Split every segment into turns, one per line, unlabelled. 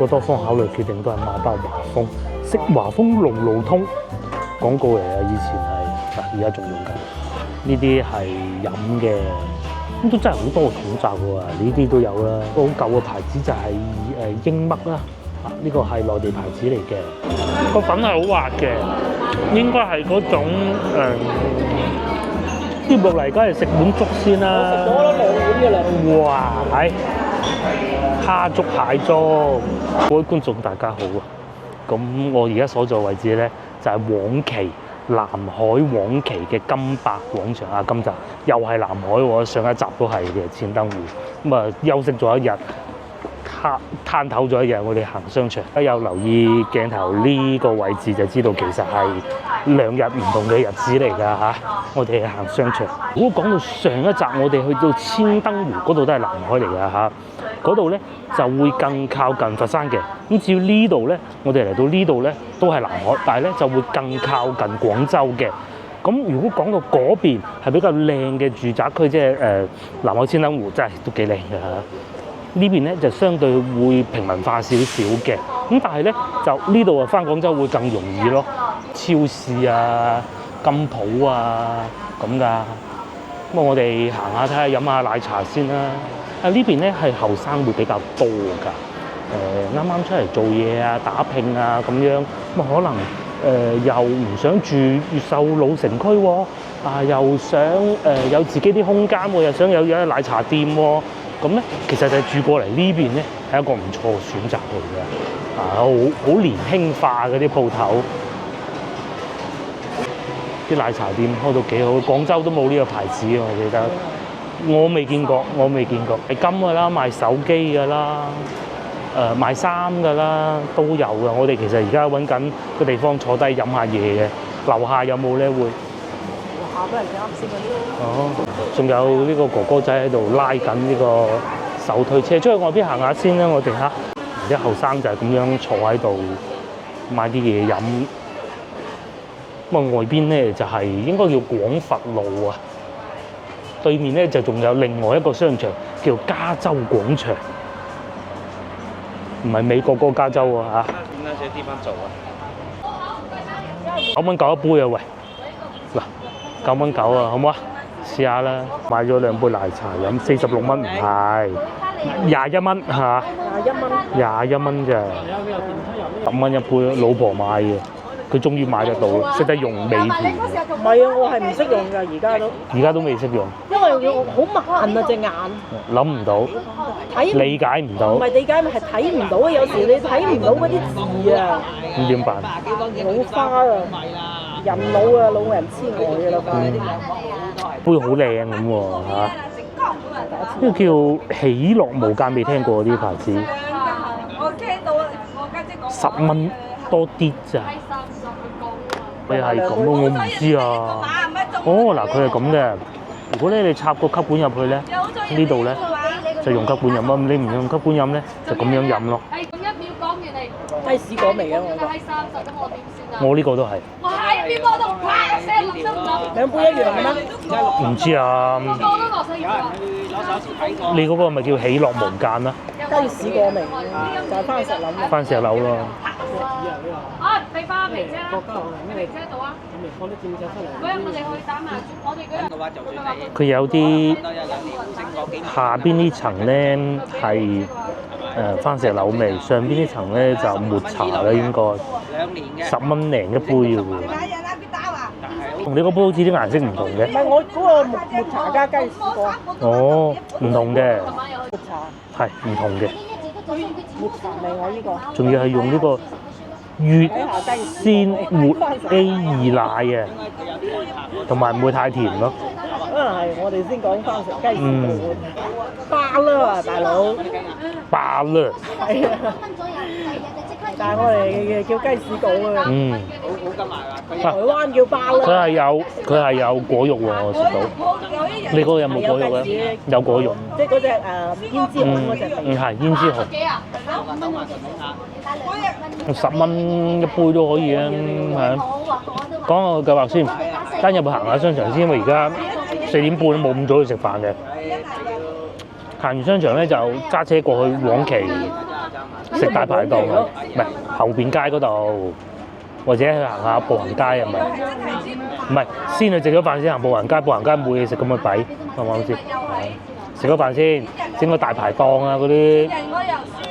個多方考慮決定都係買包華豐，食華豐路路通廣告嚟啊！以前係，而家仲用緊。呢啲係飲嘅，咁都真係好多個統集喎。呢啲都有啦。個好舊嘅牌子就係英麥啦，呢個係內地牌子嚟嘅。個粉係好滑嘅，應該係嗰種接落嚟，梗係食碗粥先啦。我食咗啦，2碗嘅啦。哇！係蝦粥蟹粥，各位觀眾大家好啊！咁我而家所在位置咧就係黃岐南海黃岐嘅金百廣場啊！今集又係南海喎，上一集都係嘅千燈湖。咁啊休息咗一日，攤唞咗一日，我哋行商場。有留意鏡頭呢個位置就知道其實係2日唔同嘅日子嚟㗎嚇。我哋行商場。如果講到上一集，我哋去到千燈湖嗰度都係南海嚟㗎嚇。嗰度咧就會更靠近佛山嘅。咁至於呢度咧，我哋嚟到呢度咧都係南海，但係咧就會更靠近廣州嘅。咁如果講到嗰邊係比較靚嘅住宅區，即係南海千燈湖，真係都幾靚㗎嚇。呢邊咧就相對會平民化少少嘅，咁但係咧就呢度啊返廣州會更容易咯，超市啊、金鋪啊咁㗎。咁我哋行下睇下飲下奶茶先啦。呢邊咧係後生會比較多㗎，啱啱出嚟做嘢啊、打拼啊咁樣，咁可能又唔想住越秀老城區喎，又想有自己啲空間喎，又想有一奶茶店喎。咁咧，其實就住過嚟呢邊咧，係一個唔錯嘅選擇嚟嘅。好年輕化嗰啲鋪頭，啲奶茶店開到幾好。廣州都冇呢個牌子啊，我記得。我未見過。係金㗎啦，賣手機㗎啦，賣衫㗎啦，都有㗎。我哋其實而家揾緊個地方坐低飲下嘢嘅。樓下有冇咧會？下俾人哋啱先嗰啲。哦，仲有呢個哥哥仔喺度拉緊呢個手推車，出去外邊行下先啦，我哋嚇。啲後生就係咁樣坐喺度買啲嘢飲。咁啊外邊咧就係應該叫廣佛路啊，對面咧就仲有另外一個商場叫加州廣場，唔係美國嗰個加州啊嚇。點解寫啲翻做啊？9.9一杯啊喂！嗱，9.9啊，好唔好啊？試下啦，買咗2杯奶茶飲，46蚊唔係，21蚊嚇，21蚊咋，10蚊一杯，老婆買嘅，佢終於買得到，識得用美團。
唔係啊，我係唔識用㗎，
而家都未識用，
因為我好慢啊隻眼，
諗唔到，理解唔到，
唔係理解咪係睇唔到啊！有時你睇唔到嗰啲字啊，
咁點辦？
老花啊！人老啊，老人痴呆嘅啦，
杯好靚咁喎嚇，呢個叫喜樂無間，未聽過啲牌子。10蚊多啲咋？你係咁咯，我唔知啊。哦，嗱，佢係咁嘅。如果咧你插個吸管入去咧，呢度咧就用吸管飲啊。你唔用吸管飲咧，就咁樣飲咯。
雞屎果味啊！
我呢個都係。
2杯一樣嘅咩？
唔知啊。你嗰個咪叫喜樂無間啦？
雞屎果味，就係番石榴。
番石榴咯。
俾花皮啫啦，皮車度啊！嗰日我哋去打麻雀，我哋嗰日
佢有啲下邊呢層咧係番石榴味，上邊呢層咧就抹茶啦，應該10蚊零一杯嘅喎。同你個杯好似啲顏色唔同嘅。
唔係我嗰個抹茶加雞屎果。
哦，唔同嘅。
抹茶。
係唔同嘅。
抹茶味我呢個。
仲要係用呢個乙鮮活 A2 奶啊，同埋唔會太甜咯。
可能係我哋先講翻食雞屎果。巴啦，大佬。
巴啦。
係啊。但係我哋叫雞屎果啊。台灣叫巴啦。
佢係有果肉喎，我食到。你嗰個有冇果肉啊？有果肉。
即係嗰隻胭脂紅嗰隻。
係胭脂紅。10蚊一杯都可以啊，係。講個計劃先，單入去行下商場先，因為而家4點半都冇咁早去食飯嘅。行完商場咧就揸車過去黃岐食大排檔啊，唔係後邊街嗰度，或者去行下步行街係咪？唔係，先去食咗飯先行步行街，步行街冇嘢食咁咪抵，啱唔啱先？食咗飯先，整個大排檔啊嗰啲，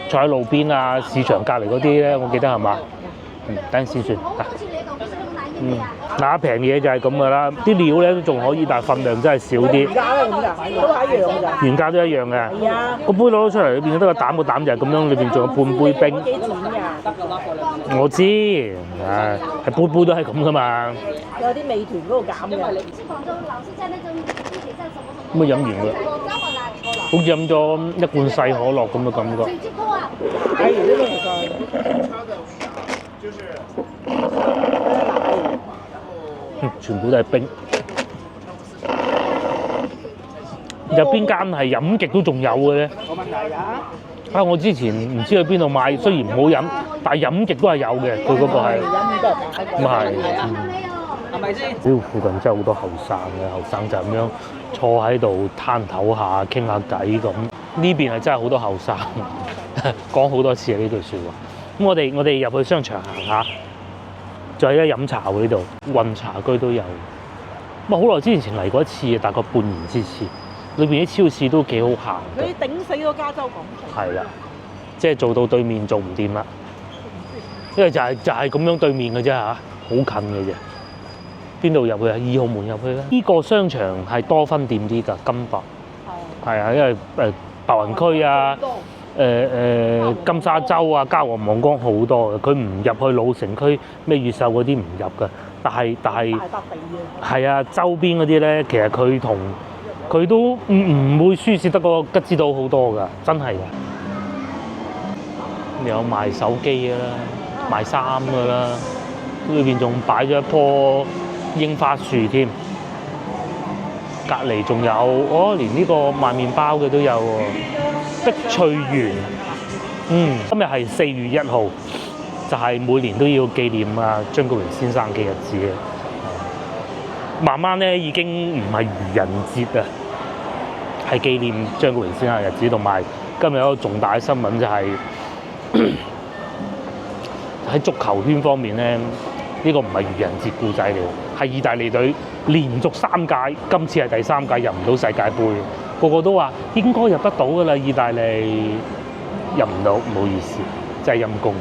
坐喺路邊啊，市場隔離嗰啲咧，我記得係嘛？等陣先算嚇。嗱，平嘢就係咁噶啦，啲料咧都仲可以，但係份量真係少啲。
原價咧咁㗎，都係一樣㗎。
原價都一樣嘅。
係啊。
個杯攞咗出嚟，裏邊得個膽，個膽就係咁樣，裏邊仲有半杯冰。
幾錢㗎？
我知，係杯杯都係咁噶嘛。
有啲美團嗰度減嘅。
咁咪飲完㗎，好似飲咗一罐細可樂咁嘅感覺。
睇完呢個其實。
全部都係冰。有邊間係飲極都仲有嘅咧？
冇問題㗎。
啊！我之前唔知去邊度買，雖然唔好飲，但係飲極都係有嘅。佢嗰個係。咁係。係咪先？呢度附近真係好多後生嘅，後生就咁樣坐喺度攤唞下、傾下偈咁。呢邊係真係好多後生，講好多次呢句説話。咁我哋入去商場行下。就係一飲茶喎，呢度運茶居都有。咁好耐之前嚟過一次，大概半年之前。裏邊啲超市都幾好行。
佢頂死咗加州廣場。
係啦，即係做到對面做唔掂啦。因為就係咁樣對面嘅啫嚇，好近嘅啫。邊度入去啊？2號門入去啦。呢個商場係多分店啲㗎，金百。係啊，因為白雲區啊。金沙洲啊、嘉禾望崗好多嘅，佢唔入去老城區咩越秀嗰啲唔入嘅，但係係啊，周邊嗰啲咧，其實佢都唔會輸蝕得過吉之島好多㗎，真係㗎。有賣手機㗎啦，賣衫㗎啦，裏邊仲擺咗一棵櫻花樹添，隔離仲有連呢個賣麵包嘅都有喎。碧翠園，今日係4月1號，就係每年都要紀念張國榮先生嘅日子嘅。慢慢咧已經唔係愚人節啊，係紀念張國榮先生嘅日子。同埋今日有一個重大嘅新聞就係喺足球圈方面咧，呢個唔係愚人節故仔嚟，係意大利隊連續3屆，今次係第3屆入唔到世界盃。個個都話應該入得到㗎啦，意大利入唔到，唔好意思，真係陰公。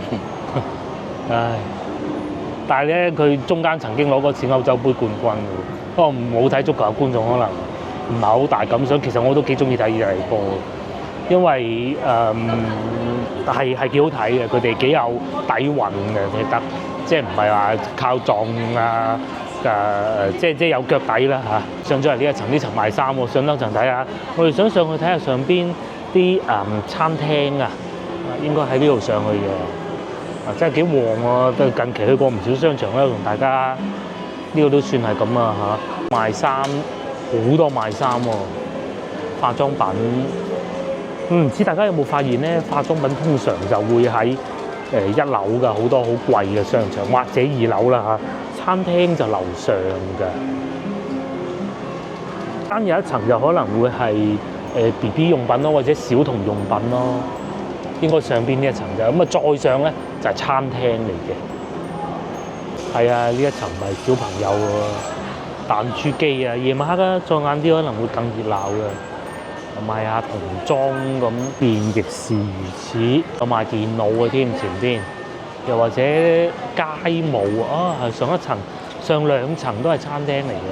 唉，但係咧，佢中間曾經攞過次歐洲杯冠軍嘅，不過冇睇足球嘅觀眾可能唔係好大感想。其實我都幾中意睇意大利波，因為係幾好睇嘅，佢哋幾有底蘊嘅踢得，即係唔係話靠撞啊。即係有腳底啦嚇，上咗嚟呢一層賣衫喎，上多層睇下。我哋想上去睇下上邊啲餐廳啊，應該喺呢度上去嘅，真係幾旺喎！都近期去過唔少商場啦，同大家呢個都算係咁啊嚇。賣衫好多賣衫喎，化妝品。唔知大家有冇發現咧？化妝品通常就會喺1樓㗎，好多好貴嘅商場或者2樓啦嚇。餐廳就樓上嘅，間有一層就可能會係BB 用品咯，或者小童用品咯。應該上邊呢一層就咁啊，再上咧就係餐廳嚟嘅。係啊，呢一層咪小朋友喎，彈珠機啊，夜晚黑啊，再晏啲可能會更熱鬧嘅。賣下童裝咁，便亦是如此。有賣電腦嘅添，前邊。又或者街舞啊，上一層、上2層都係餐廳嚟嘅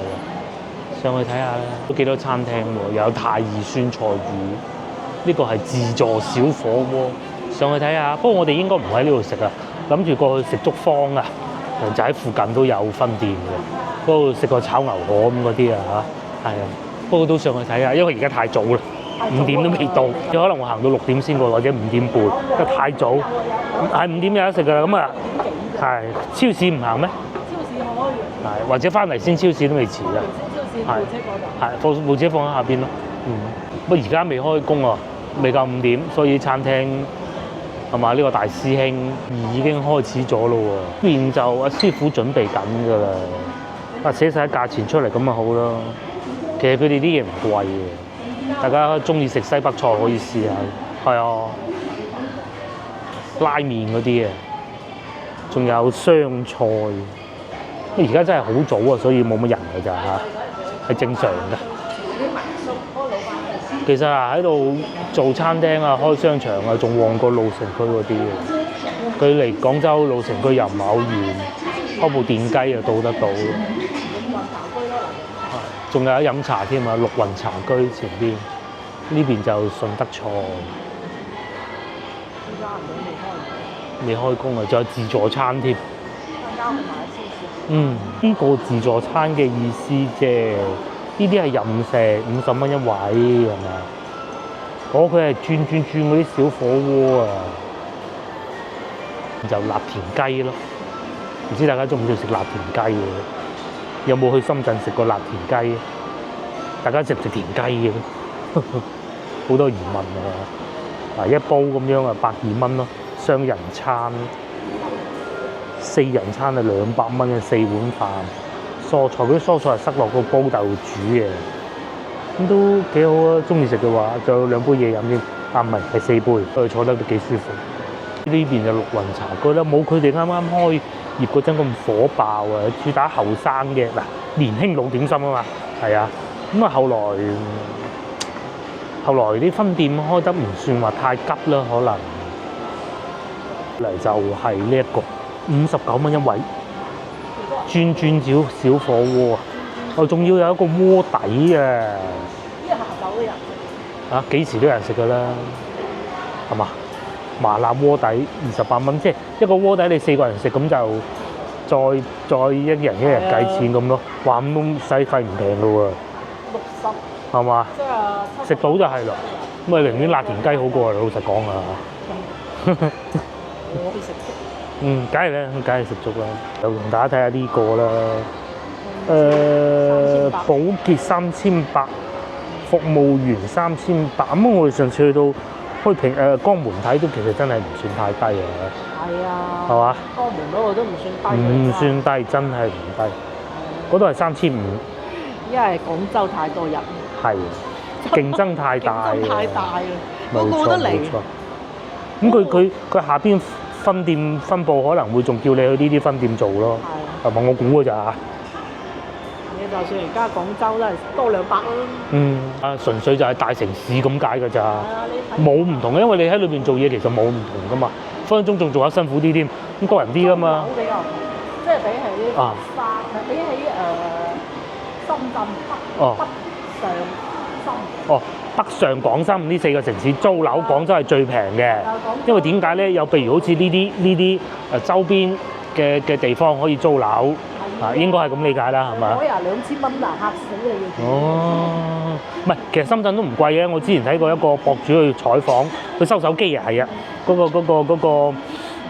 喎，上去睇下啦，都幾多餐廳喎，又有太二酸菜魚，呢個係自助小火鍋，上去睇下。不過我哋應該唔喺呢度食啊，諗住過去食竹坊啊，就喺附近都有分店嘅，嗰度食個炒牛河咁嗰啲啊嚇，係啊，不過都上去睇下，因為而家太早啦。5點都未到，有可能會行到6點先過，或者5點半，因為太早。係5點有得食㗎啦，咁啊，係超市唔行咩？
超市可以。
係，或者翻嚟先超市都未遲㗎。
超市部車
放喺下邊咯。不過而家未開工啊，未夠5點，所以餐廳係嘛？呢個大師兄已經開始咗咯喎。邊就阿師傅準備緊㗎啦，寫晒價錢出嚟咁咪好咯。其實佢哋啲嘢唔貴嘅。大家中意食西北菜可以試下，係啊。拉麵嗰啲啊，仲有湘菜。而家真係好早啊，所以冇乜人㗎咋嚇，係正常嘅。其實啊，喺度做餐廳啊、開商場啊，仲旺過老城區嗰啲嘅。佢離廣州老城區又唔係好遠，開部電雞就到得到。仲有飲茶添啊，綠雲茶居前邊，呢邊就順德菜。未開工啊，仲有自助餐添。呢個自助餐嘅意思啫，呢啲係任食50蚊一位係咪？佢係轉嗰啲小火鍋啊，就辣田雞咯。唔知大家中唔中意食辣田雞嘅？有冇去深圳食過辣田雞？大家食唔食田雞嘅？好多疑問啊！一煲咁樣啊，120蚊咯，雙人餐。4人餐係200蚊嘅4碗飯，蔬菜嗰啲蔬菜係塞落個煲度煮嘅，咁都幾好啊！中意食嘅話，仲有2杯嘢飲添，唔係4杯，坐得都幾舒服。呢邊就綠雲茶居啦，冇佢哋啱啱開業嗰陣咁火爆啊！主打後生嘅嗱，年輕老點心啊嘛，係啊，咁啊後來啲分店開得唔算話太急啦，可能嚟就係呢一個。59蚊一位，轉小火鍋啊！仲要有一個鍋底啊！
呢個下晝都有
啊，幾時都有人食㗎啦，係嘛？麻辣鍋底28蚊，即係一個鍋底你4個人食，咁就再一人計錢咁咯。哇，咁都使費唔平㗎喎。60係嘛？即係食到就係啦。咁啊，寧願辣田雞好過老實講啊。
我去食。
梗係咧，梗係食粥啦。就同大家睇下呢個啦。保潔3800，服務員3800。咁我哋上次去到開江門睇都其實真係唔算太低啊。
係啊。係
嘛？
江門嗰個都唔算低。
唔算低，真係唔低。嗰度係3500。
因為廣州太多人。
係。競爭太大。
競爭太大啦。個個都嚟。
咁佢下邊分店分佈可能會仲叫你去呢啲分店做咯，係咪？我估㗎咋。
你就算而家廣州都係多200啦。
純粹就係大城市咁解㗎咋，冇唔同嘅，因為你喺裏邊做嘢其實冇唔同㗎嘛，分分鐘仲做得辛苦啲添，咁多人啲㗎嘛。
比較即係比起比起深圳北上深。
北上廣深呢4個城市租樓，廣州係最平嘅，因為點解咧？有譬如好似呢啲周邊嘅地方可以租樓，應該係咁理解啦，係咪？
嗰日2000蚊啊，嚇死你！
唔係，其實深圳都唔貴嘅。我之前睇過一個博主去採訪，佢收手機啊，係啊，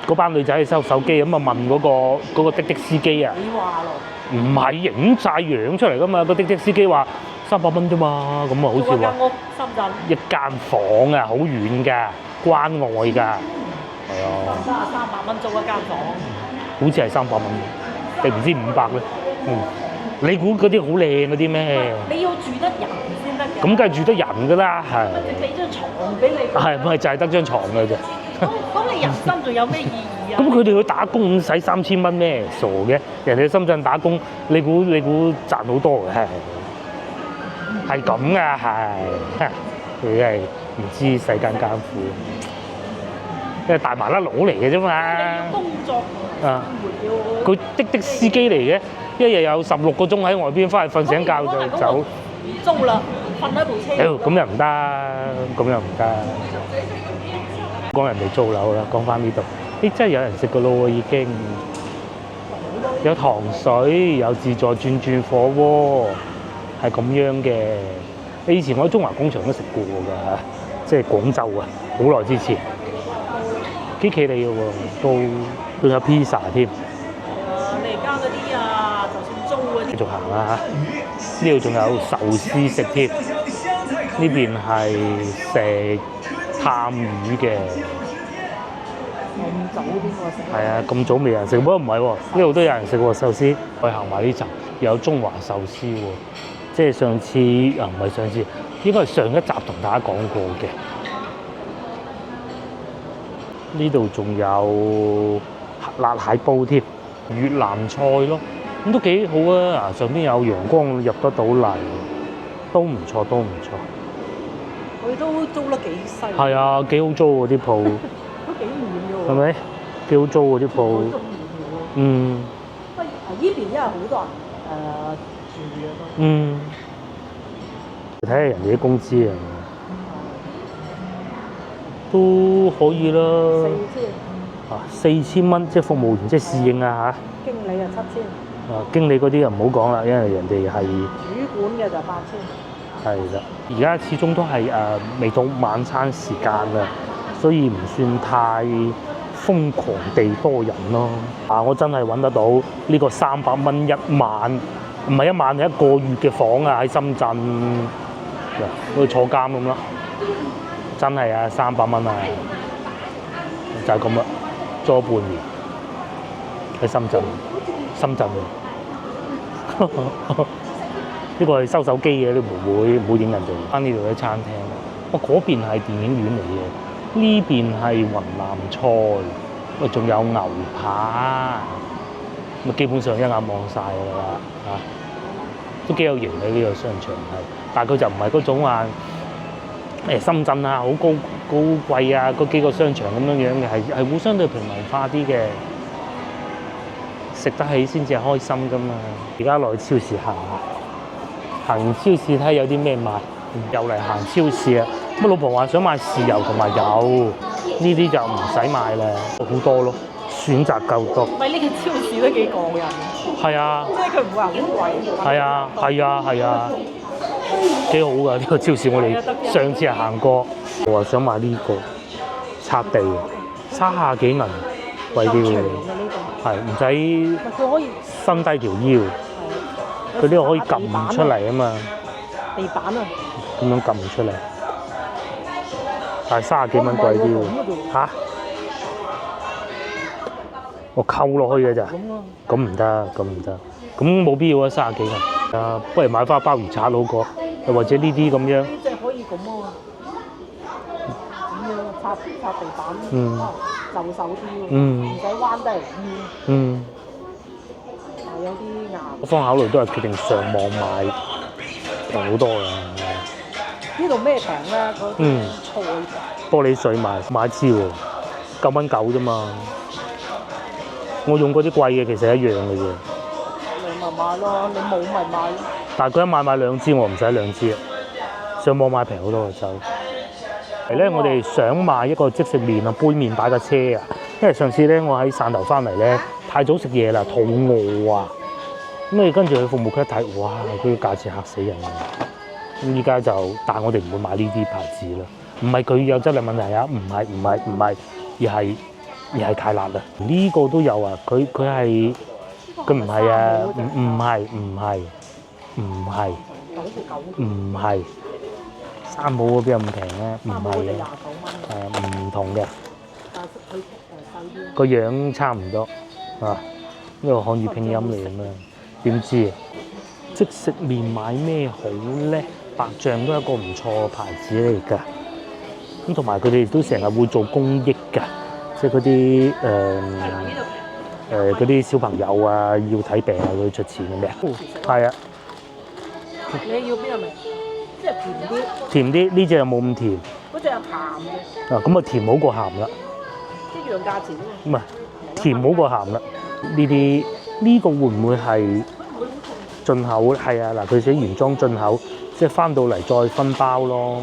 嗰班女仔去收手機，咁啊問嗰個的司機啊，
你話咯？
唔係影晒樣出嚟㗎嘛？個的司機話300蚊啫嘛，咁啊好似話
間屋深圳
一間房啊，好遠㗎，關外㗎，係啊。
300蚊租一間房，
好似係300蚊，定唔知500咧？你估嗰啲好靚嗰啲咩？
你要住得人先得㗎。
咁梗係住得人㗎啦，係。
你俾張床俾你。
係咪就係得張床㗎啫？
咁你人生仲有咩意義啊？
咁佢哋去打工使3000蚊咩？傻嘅，人哋喺深圳打工，你估賺好多嘅係咁啊，係佢係唔知世間艱苦，因為大麻甩佬嚟嘅啫嘛。
工作啊，
佢的司機嚟嘅，一日有16個鐘喺外邊，翻去瞓醒覺就走。
唔租啦，瞓喺部車。
咁又唔得，咁又唔得。講人哋租樓啦，講翻呢度，真係有人食㗎咯喎，已經有糖水，有自助轉火鍋，係咁樣嘅。你以前我喺中華工場都食過㗎，即係廣州啊，好耐之前，幾企理嘅喎，都有 pizza 添。
你而家嗰啲啊，就算租嗰啲。
繼續行啦，呢度仲有壽司食添，呢邊係食探魚嘅。
咁早邊個食？
係啊，咁早未有人食，不過唔係喎，呢度都有人食喎壽司。我行埋呢集有中華壽司喎，即係上次唔係上次，應該係上一集同大家講過嘅。呢度仲有辣蟹煲添，越南菜咯，咁都幾好啊！上邊有陽光入得到嚟，都唔錯，都唔錯。
佢都租得幾細。
係啊，幾好租喎啲鋪，
都幾遠㗎喎。
係咪？幾好租喎啲鋪。嗯。
不過呢邊因為好多人住嘅都。
嗯。睇下人哋啲工資啊，都可以啦。4000蚊，即係服務員，即係侍應啊嚇。
經理啊7000。
經理嗰啲就唔好講啦，因為人哋係
主管嘅就8000。
係啦，而家始終都係未到晚餐時間啊，所以唔算太瘋狂地多人咯。我真係揾得到呢個300蚊1晚，唔係1晚係1個月嘅房啊！喺深圳，好似坐監咁咯。真係啊，300蚊啊，就係咁啦，租咗半年喺深圳。呢個係收手機嘅，你唔會影人哋。翻呢度啲餐廳，嗰邊係電影院嚟嘅，呢邊係雲南菜，仲有牛扒，咁基本上一眼望晒㗎啦嚇，都幾有型嘅呢個商場係，但係佢就唔係嗰種話深圳啊好高貴啊嗰幾個商場咁樣嘅，係會相對平民化啲嘅，食得起先至係開心㗎嘛。而家落去超市行完超市睇下有啲咩買，又嚟行超市啊！咁老婆話想買豉油同埋油，呢啲就唔使買啦，好多咯，選擇夠多。
唔係呢個超市都幾過癮。
係啊。
即係佢唔會話好貴。
係啊，幾好㗎呢個超市，我哋上次係行過，我話想買呢個拆地，30幾銀，貴啲喎。係唔使
佢可以
伸低條腰。佢呢個可以撳出嚟啊嘛，
地板啊，
咁樣撳出嚟，但係30幾蚊貴啲喎嚇，我扣落去嘅咋，咁唔得，咁冇必要啊30幾銀，不如買翻鮑魚刷好過，又或者呢啲咁樣，
呢隻可以咁啊，咁樣擦地板，就手啲喎，唔使彎低嚟腰。有啲硬。
我方考慮都係決定上網買，平好多㗎。
呢度咩平咧？嗰啲菜
玻璃水買支喎，9蚊9啫嘛。我用嗰啲貴嘅其實一樣嘅啫。
你咪買咯，你冇咪買。
但係佢一買2支，我唔使2支啊。上網買平好多就。係咧，我哋想買一個即食麵啊，杯麵擺架車啊。因為上次咧，我喺汕頭翻嚟咧，太早食嘢啦，肚餓啊！咁你跟住去服務區一睇，哇！佢個價錢嚇死人啊！咁依家就，但係我哋唔會買呢啲牌子啦。唔係佢有質量問題啊，唔係，而係太辣啦。呢個都有啊，佢係唔係啊？唔係，三寶嗰邊有咁平咧？唔係嘅，唔同嘅。個樣差唔多啊，呢個漢語拼音嚟嘅嘛，點知啊？即食麵買咩好咧？白象都係一個唔錯嘅牌子嚟㗎，咁同埋佢哋都成日會做公益㗎，即係嗰啲嗰啲小朋友啊要睇病啊佢出錢嘅咩？係啊。
你要邊個味？即係甜啲。
甜啲，呢隻又冇咁甜。
嗰隻有鹹嘅。
啊，咁啊甜好過鹹啦。
一樣價錢啊嘛。
唔係，甜好過鹹啦。呢個會唔會係進口？係啊，嗱，佢寫原裝進口，即係翻到嚟再分包咯。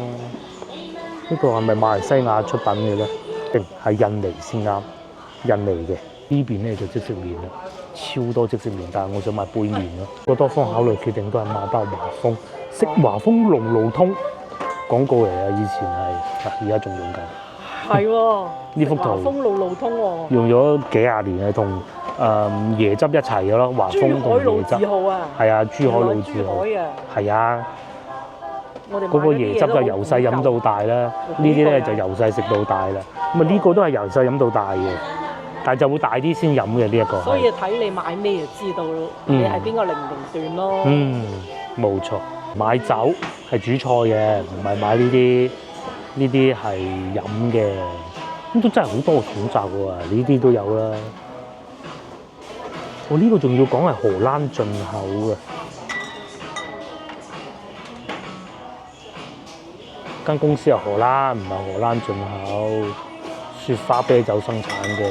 呢個係咪馬來西亞出品嘅咧？定係印尼先啱？印尼嘅呢邊咧就即食麵啦，超多即食麵，但係我想買杯麵咯。個多方考慮決定都係買包華豐，食華豐路路通廣告嚟啊！以前係，而家仲用緊。
係喎，
呢幅圖
華豐路路通喎，
用咗幾廿年嘅，同椰汁一齊嘅咯，華豐同椰汁。
珠海老字號啊，
係啊，珠海老字號。係啊，嗰個椰汁就由細飲到大啦，呢啲咧就由細食到大啦。咁啊呢個都係由細飲到大嘅，但係就會大啲先飲嘅呢一個。
所以睇你買咩就知道你係邊個年齡段咯。
冇錯，買酒係煮菜嘅，唔係買呢啲係飲嘅。咁都真係好多選擇喎，呢啲都有啦。我呢個仲要講係荷蘭進口嘅，間公司係荷蘭，唔係荷蘭進口，雪花啤酒生產嘅。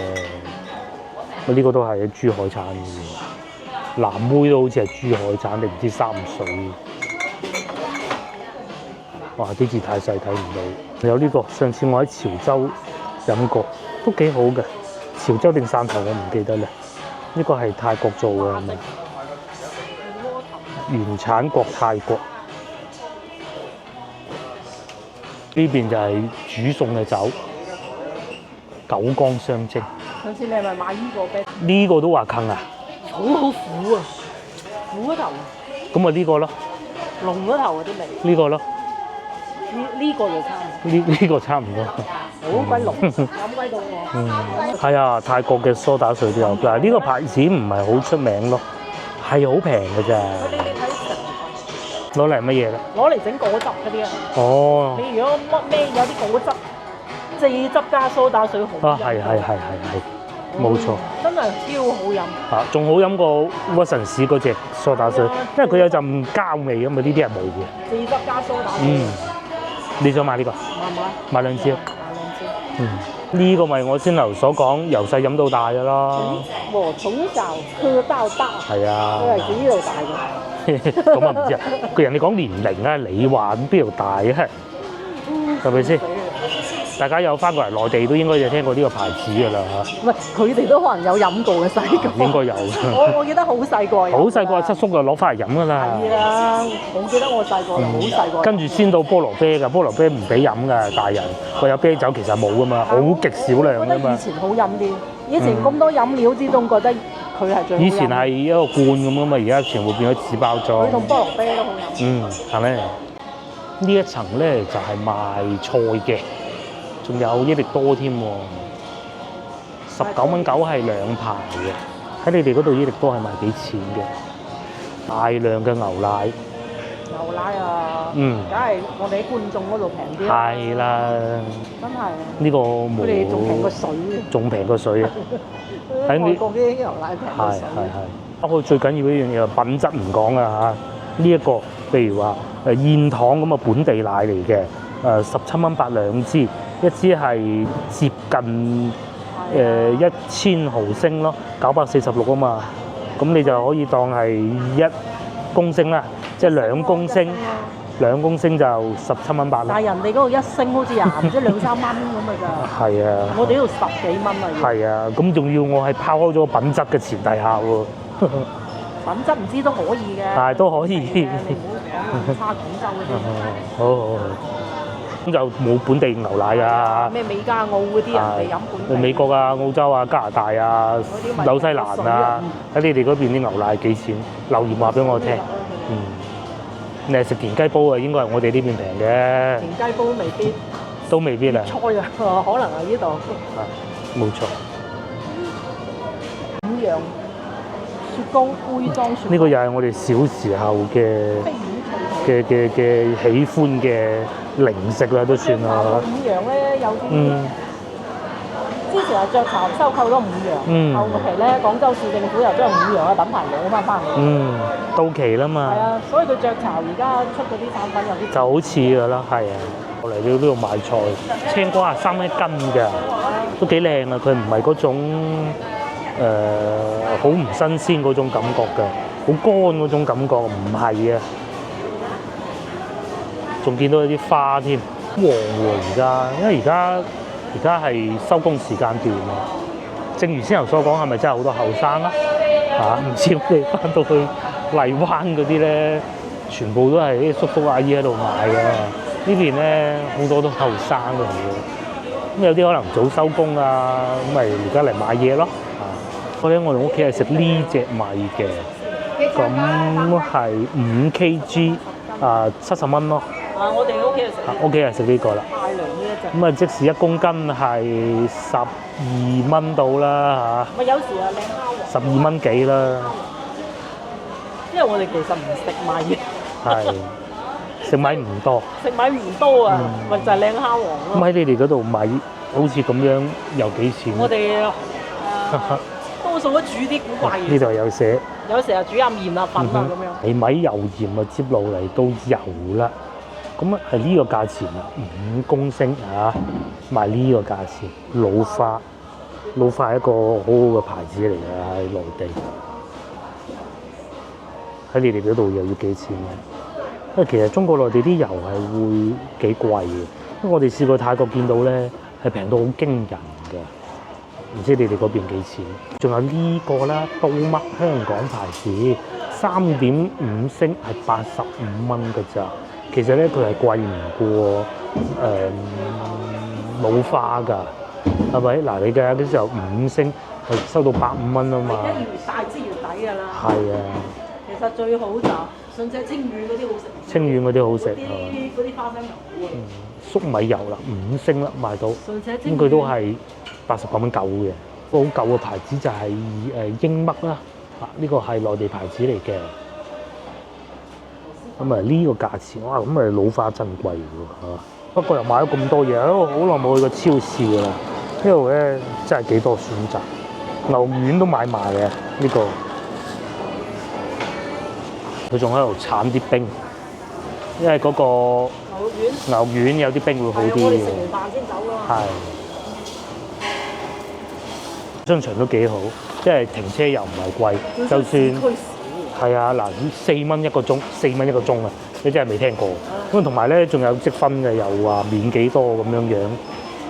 呢個都係珠海產嘅，藍妹都好似係珠海產定唔知三水。哇！啲字太細睇唔到。有呢個，上次我喺潮州飲過，都幾好嘅。潮州定汕頭我唔記得啦。呢個係泰國做嘅，係咪？原產國泰國。呢邊就係煮餸嘅酒，九江雙蒸。
上次你係咪買呢個啤？
呢個都話坑啊！
好苦啊，苦嗰頭。
咁啊呢個咯。
濃嗰頭嗰啲味。
呢個咯。
呢個就差唔多。
呢個差唔多。
好鬼濃，飲鬼到我。
係啊，泰國嘅梳打水都有，但係呢個牌子唔係好出名咯，係好平嘅咋。
你睇
攞嚟乜嘢咧？
攞嚟整果汁嗰啲啊。
哦。
你如果咩有啲果汁，蔗汁加蘇打水好飲。
啊，係，冇錯。
真係超好飲。
啊，仲好飲過屈臣氏嗰隻蘇打水，因為佢有陣膠味啊嘛，呢啲係冇嘅。
蔗汁加蘇打水。
你想買呢個？買兩支。呢個咪我先頭所講，由細飲到大嘅咯。
我從小喝到大。係
啊。
都係自呢度大嘅。
咁啊唔知啊，佢人哋講年齡啊，你話邊度大啊？係咪先？大家有翻過嚟內地都應該有聽過呢個牌子㗎啦嚇。
唔係，佢哋都可能有飲過嘅細個。
應該有。
我記得好細個。
好細個，七叔就攞翻嚟飲㗎啦。
係啊，我記得我細個就好細個。
跟住先到菠蘿啤㗎，菠蘿啤唔俾飲㗎，大人。佢有啤酒其實冇㗎嘛，好極少量㗎嘛。
以前好飲啲，以前咁多飲料之中，覺得佢係最好飲。
以前係一個罐咁㗎嘛，而家全部變咗紙包裝。
佢同菠蘿啤都好飲。
係咩？呢一層咧就係賣菜嘅。仲有益力多添喎，19蚊9係兩排嘅。喺你哋嗰度益力多係賣幾錢嘅？大量嘅牛奶。
牛奶啊，梗係我哋喺觀眾嗰度平啲。
係啦。
真係。
呢個冇。佢
哋仲平過水。
仲平過水啊！
喺外國啲牛奶平過水。
係。不過最緊要一樣嘢，品質唔講啊嚇。呢一個譬如話燕塘咁嘅本地奶嚟嘅，17蚊8兩支。一支係接近1000毫升咯，946啊嘛，咁你就可以當係1公升啦，即係2公升，2公升就17蚊8啦。
但係人哋嗰度1升好似唔知2-3蚊咁嘅咋。係啊。我哋呢度10幾蚊啊。
係啊，咁仲要我係拋開咗品質嘅前提下喎。
品質唔知都可以嘅。
但係都可以。
你唔好講差廣州嗰啲。
好。咁就冇本地牛奶㗎。咩
美加澳嗰啲人哋飲本地。
美國啊、澳洲啊、加拿大啊、紐西蘭啊，喺你哋嗰邊啲牛奶幾錢？留言話俾我聽。你係食田雞煲啊？應該係我哋呢邊平嘅。
田雞煲未必。
都未必啊。
菜啊，可能係呢度。
冇錯。
5樣雪糕杯裝雪糕。
呢個又係我哋小時候嘅喜歡嘅零食啦，都算啦。
5樣咧有啲，之前係雀巢收購咗5樣，後期咧廣州市政府又將5樣嘅品牌攞翻嚟。
到期啦嘛。
係啊，所以佢雀巢而家出嗰啲產品有啲
就好似㗎啦，係啊。我嚟到呢度買菜，青瓜係3蚊1斤㗎，都幾靚啊！佢唔係嗰種好唔新鮮嗰種感覺㗎，好乾嗰種感覺，唔係啊。仲見到有啲花添，黃喎而家，因為而家係收工時間段啊。正如先頭所講，係咪真係好多後生啊？唔知我哋翻到去荔灣嗰啲咧，全部都係啲叔叔阿姨喺度買㗎嘛。呢邊咧好多都後生嘅，咁有啲可能早收工啊，咁咪而家嚟買嘢咯。我哋屋企係食呢隻米嘅，咁係5 kg 70蚊咯。
我哋屋企係食。
屋企係食呢個啦。
太涼呢一隻。
咁啊，即使1公斤係12蚊到啦嚇。
咪有時啊靚蝦
12蚊幾啦。
因為我哋其實唔食米。
係。食米唔多。
食米唔多啊，咪就係靚蝦王咯。
咁喺你哋嗰度米好似咁樣又幾錢？
我哋多數都煮啲古怪嘢，
呢度有寫
有時候煮下麵啊、粉啊咁樣。
米米油鹽啊，接落嚟到油啦。咁啊係呢個價錢啊，5公升啊，賣呢個價錢。老花係一個好好嘅牌子嚟㗎，喺內地。喺你哋嗰度又要幾錢咧？因為其實中國內地啲油係會幾貴嘅，因為我哋試過泰國見到咧係平到好驚人嘅。唔知你哋嗰邊幾錢？仲有呢個啦，刀嘜香港牌子，3.5升係85蚊㗎咋。其實咧佢係貴唔過老花㗎，係咪？嗱，你計下嗰時候5升係收到85蚊啊嘛。
而家越大支越抵㗎啦。
係啊。
其實最好就順者清遠嗰啲好食。清
遠嗰啲好食。
嗰啲花生油好啊。
粟米油啦，5升啦賣到。咁佢都係89蚊9嘅。個好舊嘅牌子就係英嘜啦，呢個係內地牌子嚟嘅。咁啊呢個價錢，哇！咁啊老花真貴喎嚇。不過又買咗咁多嘢，好耐冇去過超市㗎啦。呢度咧真係幾多選擇，牛丸都買埋嘅呢個。佢仲喺度剷啲冰，因為嗰個牛丸有啲冰會好啲嘅。我哋食完飯先走㗎嘛。係。商場都幾好，即係停車又唔係貴，就算係啊嗱，4蚊一個鐘，4蚊一個鐘啊！你真係未聽過。咁同埋咧，仲有積分嘅，又話免幾多咁樣樣，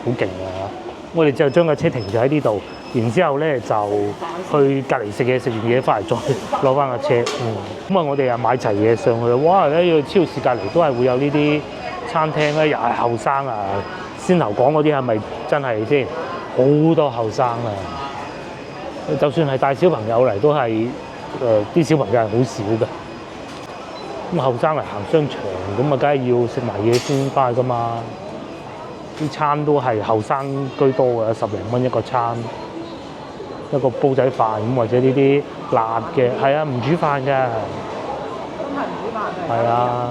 好勁啊！我哋就將架車停咗喺呢度，然之後咧就去隔離食嘢，食完嘢翻嚟再攞翻架車。咁啊，我哋又買齊嘢上去，哇！喺超市隔離都係會有呢啲餐廳咧，又係後生啊！先頭講嗰啲係咪真係先？好多後生啊！就算係帶小朋友嚟，都係啲小朋友係好少嘅。咁後生嚟行商場，咁啊，梗係要食埋嘢先翻去噶嘛。啲餐都係後生居多嘅，10零蚊一個餐，一個煲仔飯咁，或者呢啲辣嘅，係啊，唔煮飯㗎。真係唔煮飯㗎。係啊。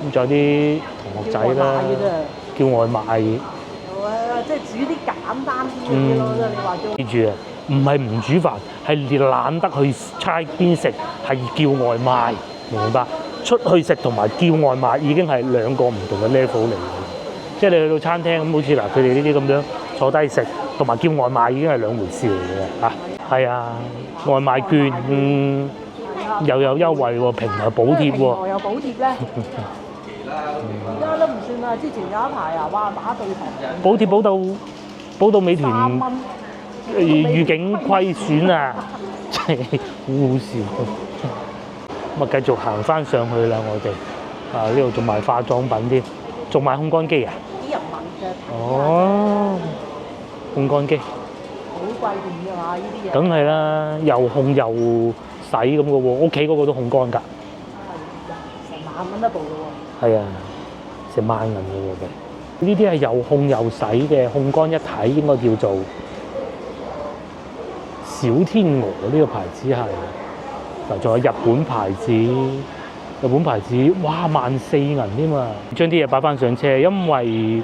咁仲有啲同學仔啦，叫外賣。即係煮啲簡單啲嗰啲咯，你話叫記住啊，唔係唔煮飯，係懶得去街邊食，係叫外賣，明白？出去食同埋叫外賣已經係兩個唔同嘅 level 嚟嘅。即係你去到餐廳咁，好似嗱佢哋呢啲咁樣坐低食，同埋叫外賣已經係兩回事嚟嘅嚇。係啊，外賣券又有優惠喎，平台補貼喎。又有補貼咧。而家都唔算啦，之前有一排啊，哇打對台，補貼補到美團預警虧損啊，真係好好笑。咁啊，繼續行翻上去啦，我哋啊呢度仲賣化妝品添，仲賣烘乾機啊？啲人問嘅。哦，烘乾機。好貴電㗎嘛，呢啲嘢。梗係啦，又烘又洗咁嘅喎，屋企嗰個都烘乾㗎。成1萬蚊一部㗎喎。係啊，成萬銀嘅喎，呢啲係又烘又洗嘅，烘乾一體，應該叫做小天鵝呢個牌子係。嗱，仲有日本牌子，哇14000銀添啊！將啲嘢擺翻上車，因為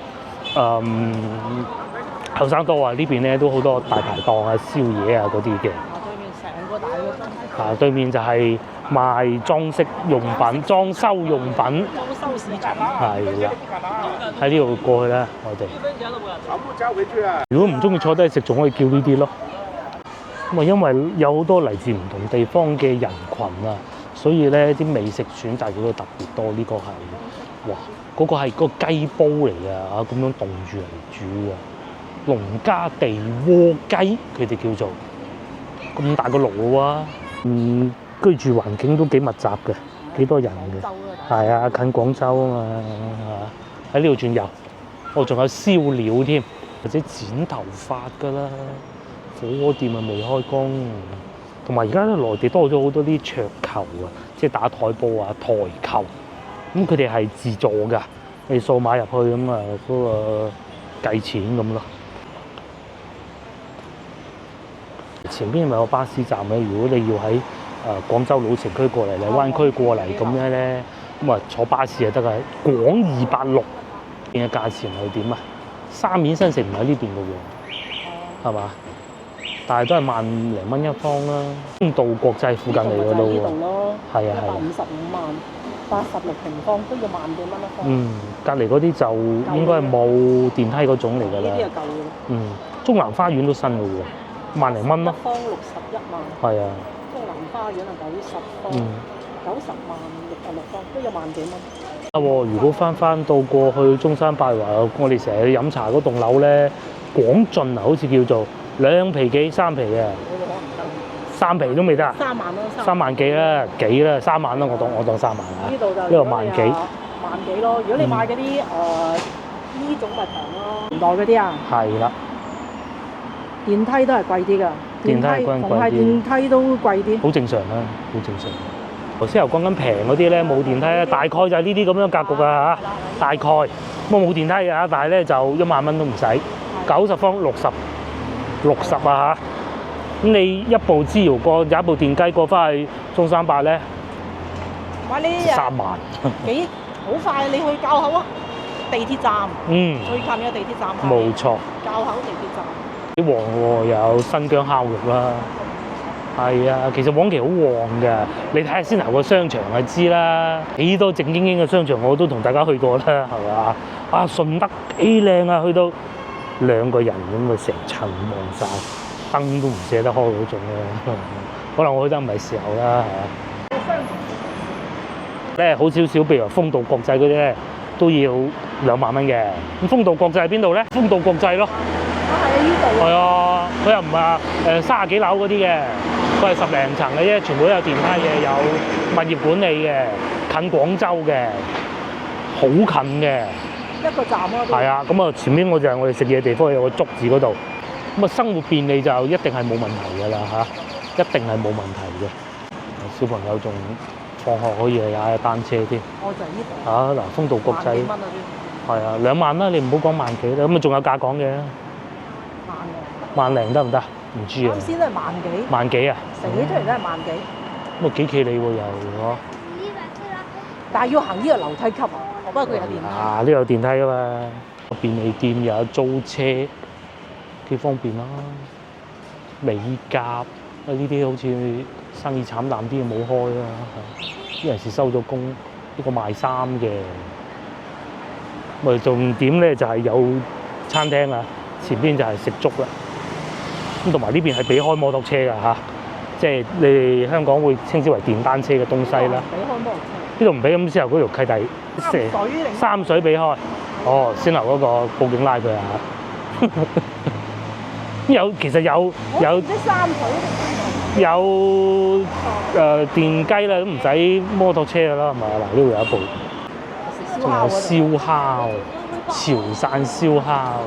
後生多啊，呢邊咧都好多大排檔啊、宵夜啊嗰啲嘅。對面成個大嘅真係。對面就係賣裝飾用品、裝修用品。裝修市場。係啦，喺呢度過去啦，我哋。如果唔中意坐低食，仲可以叫呢啲咯。咁啊，因為有好多嚟自唔同地方嘅人群啊，所以咧啲美食選擇亦都特別多。呢個係，哇，嗰個係個雞煲嚟㗎，咁樣凍住嚟煮㗎。農家地鍋雞，佢哋叫做咁大個爐啊！居住環境都幾密集嘅，幾多人嘅。係啊，近廣州啊嘛，喺呢度轉右。仲有燒料添，或者剪頭髮㗎啦。火鍋店啊未開工，同埋而家咧內地多咗好多啲桌球啊，即係打台波啊、台球。咁佢哋係自助㗎，你掃碼入去咁啊，嗰個計錢咁咯。前邊咪有巴士站嘅，如果你要喺廣州老城區過嚟、荔灣區過嚟咁樣咧，咁啊坐巴士就得㗎。廣286嘅價錢係點啊沙面新城唔喺呢邊嘅喎，係嘛？但係都係萬零蚊一方啦。豐道國際附近嚟嘅咯
呢度
喎，
咯，
係啊係啊。
155萬，86平方都要萬幾蚊一方。
嗯，隔離嗰啲就應該係冇電梯嗰種嚟㗎啦。
呢啲係舊嘅。
嗯，中南花園都新嘅喎，萬零蚊咯。
方61萬。
係啊。
中南花園係90方，90萬66方，都有萬幾蚊。
啊喎！如果翻到過去中山拜華，我哋成日去飲茶嗰棟樓咧，廣進啊，好似叫做2皮幾3皮嘅，
嗰個可能得。
3皮都未得啊
3萬咯
，3萬幾啦，幾啦，3萬啦，我當3萬啊。
呢度就
呢度萬幾，
萬幾咯。如果你買嗰啲呢種咪平咯，年代嗰啲啊，
係啦，
電梯都係貴啲㗎。
電梯貴
逢係電梯都貴啲。
好正常啦，好正常。頭先又講緊平嗰啲咧，冇電梯咧，大概就係呢啲咁樣格局啊嚇，大概咁啊冇電梯㗎，但係咧就1萬蚊都唔使，90方60啊嚇。咁你一步之遙過，有一部電雞過翻去中山八咧
哇！呢
，3萬。
幾好快，你去滘口啊，地鐵站。
嗯，
最近嘅地鐵站係。
冇錯。
滘口地鐵站。
啲旺喎，有新疆烤肉啦。係啊，其實往期好旺㗎，你睇下先頭個商場就知啦。幾多正經經嘅商場我都同大家去過啦，係嘛？啊，順德幾靚啊，去到2個人咁啊，成層望晒，燈都唔捨得開嗰種咧。可能我去得唔係時候啦，係嘛？咧好少少，譬如話豐道國際嗰啲咧，都要2萬蚊嘅。咁豐道國際喺邊度咧？豐道國際咯。
喺呢度。
係啊，佢又唔係30幾樓嗰啲嘅。佢係10零層嘅啫，全部都有電梯嘅，有物業管理嘅，近廣州嘅，好近嘅。
一個站咯。
係啊，咁啊前面我就係我哋食嘢地方，有個竹字嗰度。咁啊生活便利就一定係冇問題㗎啦嚇，一定係冇問題嘅。小朋友仲放學可以去踩下單車添。
我就係呢度。
嗱，豐道國際。
萬幾蚊啊啲。
係啊，2萬啦，你唔好講萬幾啦，咁啊仲有價講嘅。萬零得唔得？唔知啊。
啱先都係萬幾。
萬幾啊？
成起出嚟都係萬幾。
咁啊幾企理喎又嗬。
但係要行呢個樓梯級啊，不過佢有電梯。
啊，呢度有電梯㗎嘛。便利店又有租車，幾方便啦。美甲啊呢啲好似生意慘淡啲，冇開啦。啲人士收咗工，呢個賣衫嘅。咪重點咧就係有餐廳啊，前邊就係食粥啦。咁同埋呢邊係俾開摩托車㗎嚇，即係你哋香港會稱之為電單車嘅東西啦。
俾開摩托車。
呢度唔俾，咁之後嗰條契弟三水俾開。哦，先頭嗰個報警拉佢啊！其實有
即三水
電雞啦，都唔使摩托車㗎啦，係咪？嗱，呢度有一部，仲有燒烤，潮汕燒烤，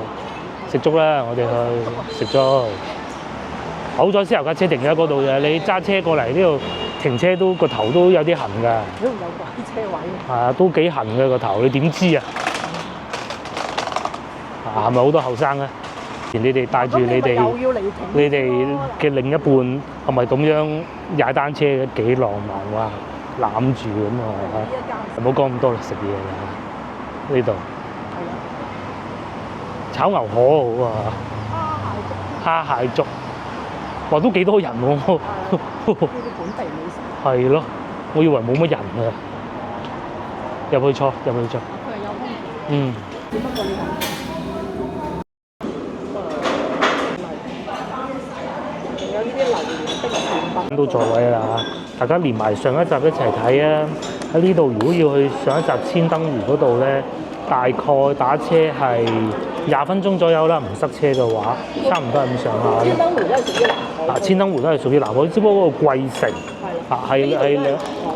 食粥啦，我哋去食粥。好彩私油架車停喺嗰度嘅，你揸車過嚟呢度停車都個頭都有啲痕㗎。
都有鬼車位。
係啊，都幾痕嘅個頭，你點知啊？係咪好多後生咧？你哋帶住你哋嘅另一半係咪咁樣踩單車嘅幾浪漫哇？攬住咁啊！唔好講咁多啦，食嘢啦呢度。炒牛河好啊！蝦蟹粥，哇都幾多人喎！呢
啲本地美食。
係咯，我以為冇乜人啊。入去坐。
佢係有空調。
嗯。
只不過你
到座位啦，大家連埋上一集一齊睇啊！喺呢度如果要去上一集千燈湖嗰度咧，大概打車係20分鐘左右啦，唔塞車嘅話，差唔多係咁上下。
千燈湖都係屬於南海。
啊，千燈湖都係屬於南海，只不過嗰個貴城係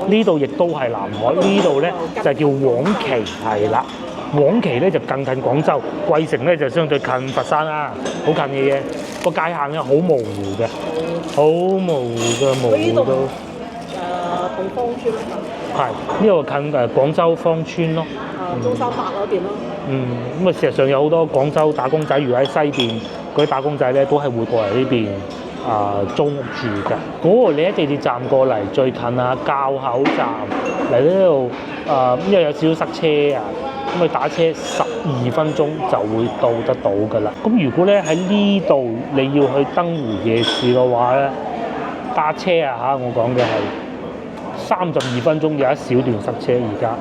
呢度亦都係南海，呢度咧就叫黃岐係啦。黃岐咧就更近廣州，貴城咧就相對近佛山啦，好近嘅嘢。個界限咧好模糊嘅，好模糊嘅，模糊到
同芳村
係呢度近廣州芳村咯。
中山八嗰邊咯。
咁啊，事實上有好多廣州打工仔，如果喺西邊嗰啲打工仔咧，都係會過嚟呢邊租屋住㗎。嗰個你喺地鐵站過嚟最近啊，滘口站嚟呢度因為有少少塞車啊。咁你打車12分鐘就會到得到㗎啦。咁如果咧喺呢度你要去燈湖夜市嘅話咧，搭車啊嚇，我講嘅係32分鐘有一小段塞車而家。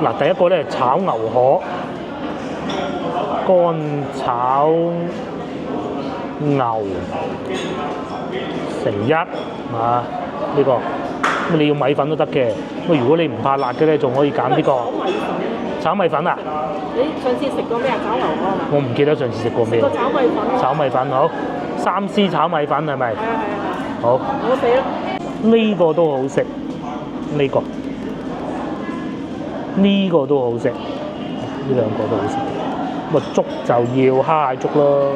嗱，第一個咧炒牛河，乾炒牛成一啊，呢個咁你要米粉都得嘅。咁如果你唔怕辣嘅咧，仲可以揀呢個炒米粉啊！
你上次食過咩啊？炒牛河係嘛？
我唔記得上次食過咩。
個炒米粉。
炒米粉好，3C 炒米粉係咪？
係啊係啊。
好。
好食啊！
呢個都好食，呢個都好食，呢兩個都好食。咁啊粥就要蝦蟹粥咯。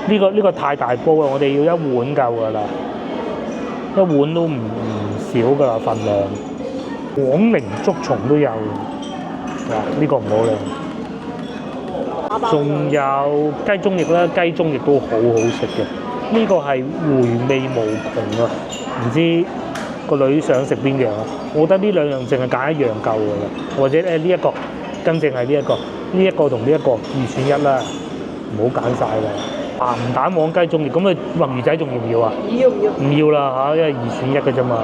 呢個太大煲啦，我哋要一碗夠㗎啦，一碗都唔少㗎啦份量。廣寧竹蟲都有，哇！呢個唔好靚。仲有雞中翼啦，雞中翼都好好食嘅。呢個係回味無窮啊！唔知個女想食邊樣啊？我覺得呢兩樣淨係揀一樣夠㗎啦，或者呢一個更正係呢一個同呢一個2選1啦，唔好揀晒啦。鹹蛋黃雞中翼，咁你墨魚仔仲要唔要啊？唔要啦嚇，因為2選1嘅啫嘛。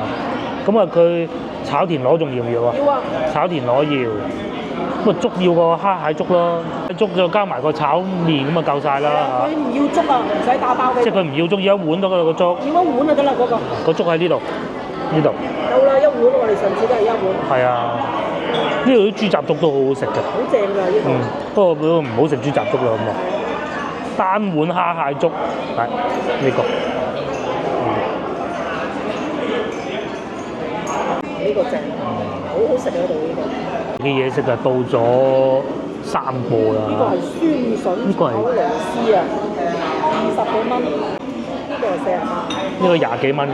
咁啊，佢炒田螺仲要唔要啊？
要啊！
炒田螺要。咁啊，粥要個蝦蟹粥咯，粥再加埋個炒麵咁啊夠晒啦嚇。
佢唔要粥啊，唔使打包俾。
即係佢唔要粥，要一碗得㗎啦個粥。
要一碗就得啦嗰個。
個粥喺呢度，呢度。
有啦，一碗我哋上次都係一碗。
係啊，呢度啲豬雜粥都好好食嘅。
好正㗎呢個。
不過唔好食豬雜粥啦咁啊。單碗蝦蟹粥，係呢個。
呢個正，好好食啊！呢度呢個。
嘅嘢食就到咗3個啦。
呢個係酸筍炒螺絲啊，20幾蚊。呢個係40蚊。
呢個20幾蚊嘅，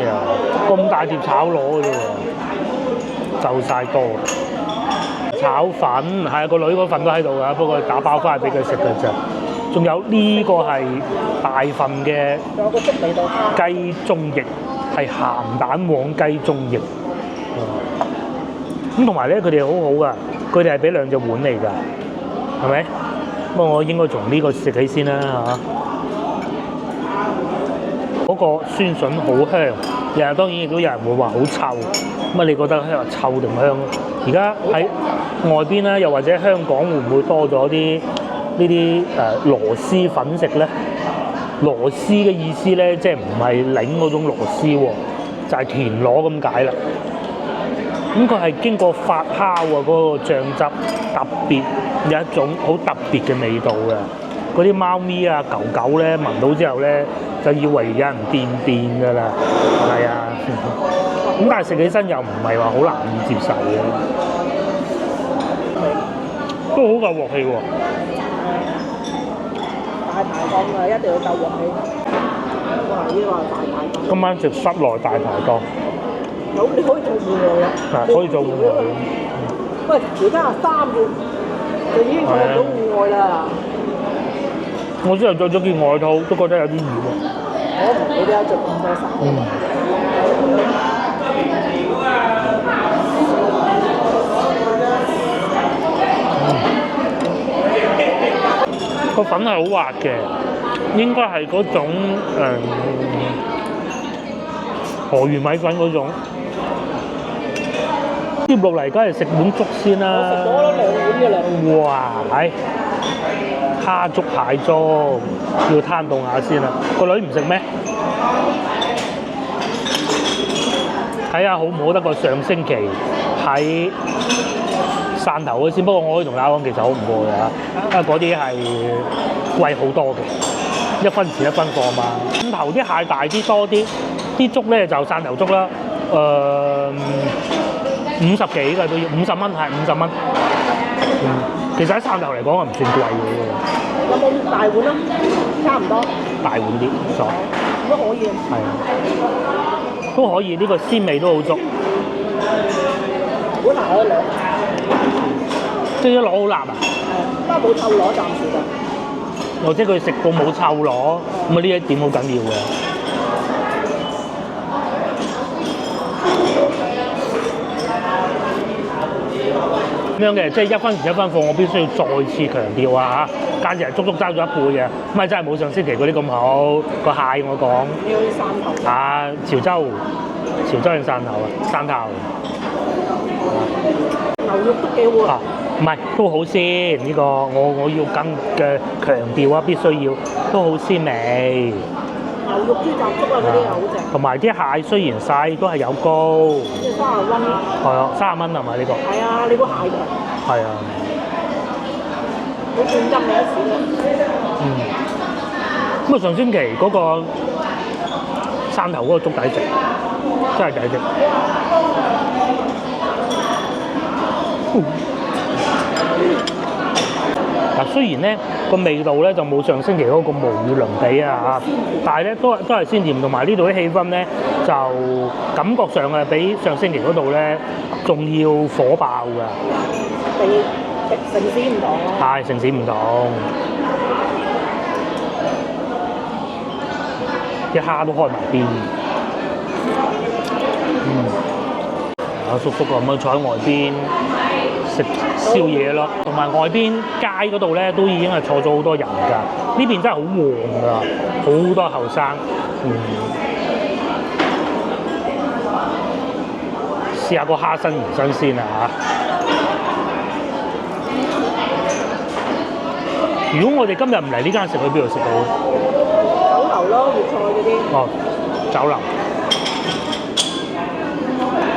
咁大碟炒螺嘅啫喎，就晒多。炒粉係啊，個女嗰份都喺度㗎，不過打包翻嚟俾佢食嘅啫。仲有呢個係大份嘅雞中翼，係鹹蛋黃雞中翼。咁同埋咧，佢哋好好㗎，佢哋係俾2隻碗嚟㗎，係咪？不過我應該從呢個食起先啦嚇。嗰個酸筍好香，當然亦都有人會話好臭。咁啊，你覺得係臭定香？而家喺外邊啦，又或者香港會唔會多咗啲呢啲螺絲粉食咧？螺絲嘅意思咧，即係唔係擰嗰種螺絲喎，就係田螺咁解啦。咁佢係經過發酵啊，嗰個醬汁特別有一種好特別嘅味道嘅。嗰啲貓咪啊、狗狗咧聞到之後咧，就以為有人便㗎啦。係啊，咁但係食起身又唔係話好難以接受嘅，都好夠鑊氣喎。
大排檔啊，一定要夠鑊氣。哇！呢個係大排檔。
今晚食室內大排檔。
好，你可以做戶外啊。
係可以做戶外。
喂，而家3月就已經做到戶外啦。
我之後着咗件外套，都覺得有啲熱喎。
我同你都有着咁多衫。
個粉係好滑嘅，應該係嗰種河魚米粉嗰種。接落嚟，梗係食碗粥先啦。
我食咗2碗嘅啦。
哇！係蝦粥蟹粥，要攤凍下先啦。個女唔食咩？睇下好唔好得過上星期喺汕頭嘅先。不過我可以同大家講，其實好唔過嘅嚇，因為嗰啲係貴好多嘅，1分錢1分貨嘛。汕頭啲蟹大啲多啲，啲粥咧就汕頭粥啦， 50幾嘅都要50蚊，係50蚊。其實喺汕頭嚟講係唔算貴嘅喎。
有冇大碗啊？差唔多。
大碗啲，錯。
都可以。
係啊，都可以，呢個鮮味都好足。
本來可以兩。
即係一攞好辣啊！
不過冇臭螺暫時就。
或者佢食到冇臭螺，咁啊呢一點好緊要嘅。樣嘅，即係一分錢一分貨，我必須要再次強調啊嚇，簡直係足足爭咗一倍嘅，咁啊真係冇上星期嗰啲咁好個蟹我講。
你去汕頭
啊，潮州定汕頭啊？汕頭。
牛肉都幾好啊！
唔係都好鮮呢個，我要更嘅強調啊，必須要都好鮮味。
牛肉豬雜粥啊嗰啲又好正。
同埋啲蟹雖然細，都係有膏。
即係30蚊。
係啊，30蚊係咪呢個？
係啊，你個蟹平。
係啊。
好轉針你一時咯。
咁啊，上星期嗰個汕頭嗰個粥抵食，真係抵食。嗱，雖然咧個味道咧就冇上星期嗰個無與倫比啊，但係咧都係鮮甜，同埋呢度啲氣氛咧就感覺上啊比上星期嗰度咧仲要火爆㗎。城市唔同咯。係城市唔同。啲蝦都開埋邊。阿叔叔咁樣坐喺外邊食宵夜咯，同埋外邊街嗰度咧都已經係坐咗好多人㗎。呢邊真係好旺㗎，好多後生。試下個蝦新唔新鮮啊嚇！如果我哋今日唔嚟呢間食，去邊度食到？
酒樓咯，粵菜嗰啲。
哦，酒樓。